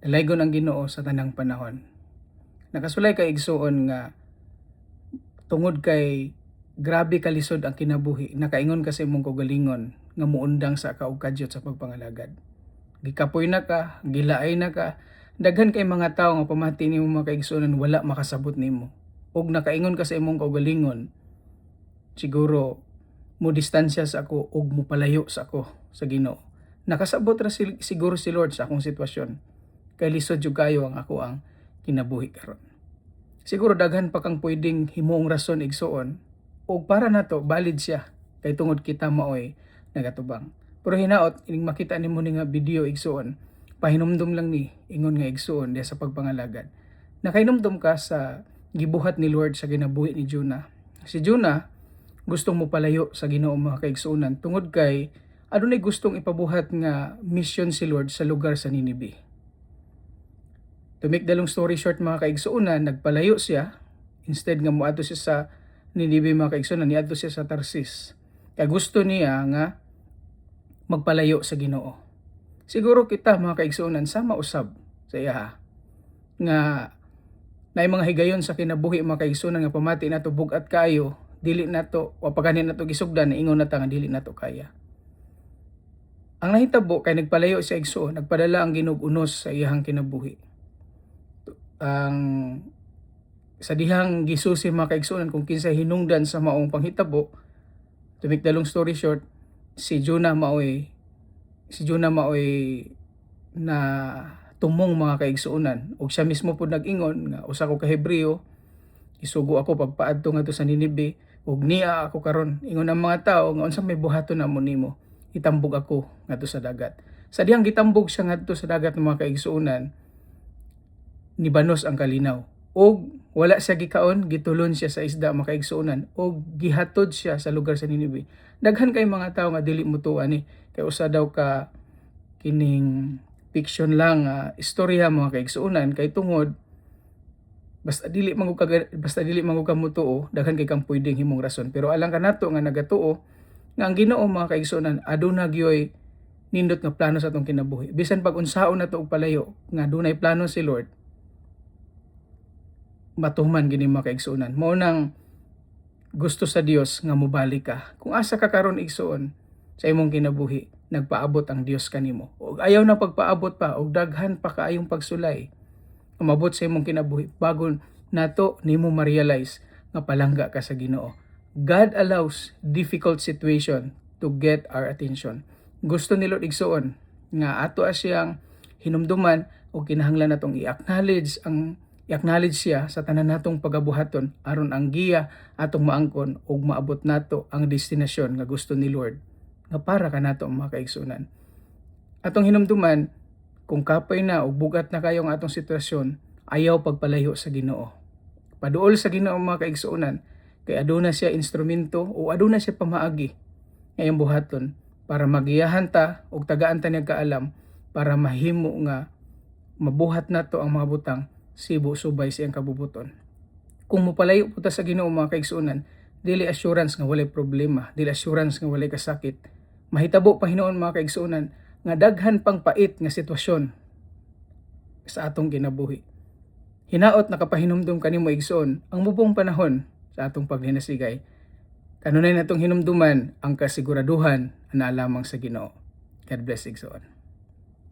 Dalaygon ang Ginoo sa tanang panahon. Nakasulay kay igsuon nga tungod kay grabe kalisod ang kinabuhi, nakaingon ka sa imong kaugalingon nga muundang sa kaukadyot sa pagpangalagad. Gikapoy na ka, gilaay na ka, daghan kay mga tawo nga pamati nimo mga kaigsuonan wala makasabot nimo. Og nakaingon ka sa imong kaugalingon, siguro mo distansya sa ako og mo palayo sa ako sa Ginoo. Nakasabot ra siguro si Lord sa akong sitwasyon. Kay lisod jud kayo ang ako ang kinabuhi karon. Siguro daghan pa kang pwedeng himuong rason igsuon ug para nato valid siya kay tungod kita maoy nagatubang. Pero hinaot ining makita nimo ni nga video igsuon, pahinumdum lang ni ingon nga igsuon diha sa pagpangalagad. Nakahinumdum ka sa gibuhat ni Lord sa ginabuhi ni Jonah. Si Jonah gustong mo palayo sa Ginoo mga kaigsuonan tungod kay adunay gustong ipabuhat nga mission si Lord sa lugar sa Ninibe. To make the long story short mga kaigsuonan, nagpalayo siya. Instead nga moadto siya sa Ninibe mga kaigsuonan, niadto siya sa Tarsis. Kaya gusto niya nga magpalayo sa Ginoo. Siguro kita mga kaigsuonan sama usab sa iya nga naay mga higayon sa kinabuhi mga kaigsuonan nga pamati nato bugat kayo, dili nato o paganin nato gisugdan ingon nata nga dili nato kaya. Ang nahitabo kay nagpalayo siya igsuon, nagpadala ang Ginoo unos sa iyang kinabuhi. Ang sa dihang gisusi mga kaigsuonan kung kinsa hinungdan sa maong panghitabo, to make the long story short, si Jonah maoy na tumong mga kaigsuonan ug siya mismo pud nag-ingon nga usa ko ka Hebreo, isugo ako pagpaadto ngadto sa Ninibe ug niya ako karon. Ingon ang mga tawo nga unsa may buhaton namo nimo, itambog ako ngadto sa dagat. Sa dihang gitambog siya ngadto sa dagat mga kaigsuonan, nibanos ang kalinaw og wala siya gikaon, gitulon siya sa isda mga kaigsuonan og gihatod siya sa lugar sa Ninibe. Daghan kay mga tawo nga dili motuan ni kay usa daw ka kining fiction lang istorya mga kaigsuonan kay tungod basta dili man ka mutuo, daghan kay kang pwedeng himong rason. Pero alang ka nato nga nagatuo nga ang Ginoo mga kaigsuonan aduna gyoy nindot nga plano sa atong kinabuhi. Bisan pag unsaon nato og palayo nga dunay plano si Lord, matuman gini mga kaigsuonan. Mao nang gusto sa Dios nga mobalik ka. Kung asa ka karon igsuon sa imong kinabuhi, nagpaabot ang Dios kanimo. Og ayaw na pagpaabot pa og daghan pa kaayong pagsulay. Umabot sa imong kinabuhi bago nato nimo ma-realize nga palangga ka sa Ginoo. God allows difficult situation to get our attention. Gusto ni Lord igsuon nga ato siyang hinumduman o kinahanglan natong i-acknowledge siya sa tanan natong pagabuhaton aron ang giya atong maangkon ug maabot nato ang destinasyon nga gusto ni Lord nga para kanato mga kaigsuonan. Atong hinumduman kung kapay na o bugat na kayo ang atong sitwasyon, ayaw pagpalayo sa Ginoo. Paduol sa Ginoo mga kaigsuonan kay aduna siya instrumento o aduna siya pamaagi ngayong buhaton para magiyahan ta og tagaan ta niya kaalam para mahimo nga mabuhat nato ang mga butang sibo subay siyang kabubuton. Kung mopalayo po ta sa Ginoo mga kaigsuonan, dili assurance nga walay problema, dili assurance nga walay kasakit. Mahitabo pa hinuon mga kaigsuonan nga daghan pang pait nga sitwasyon sa atong kinabuhi. Hinaot nakapahinumdum kanimo igsoon ang mubong panahon sa atong paghinasigay. Kanunay natong hinumduman ang kasiguraduhan na lamang sa Ginoo. God bless igsoon.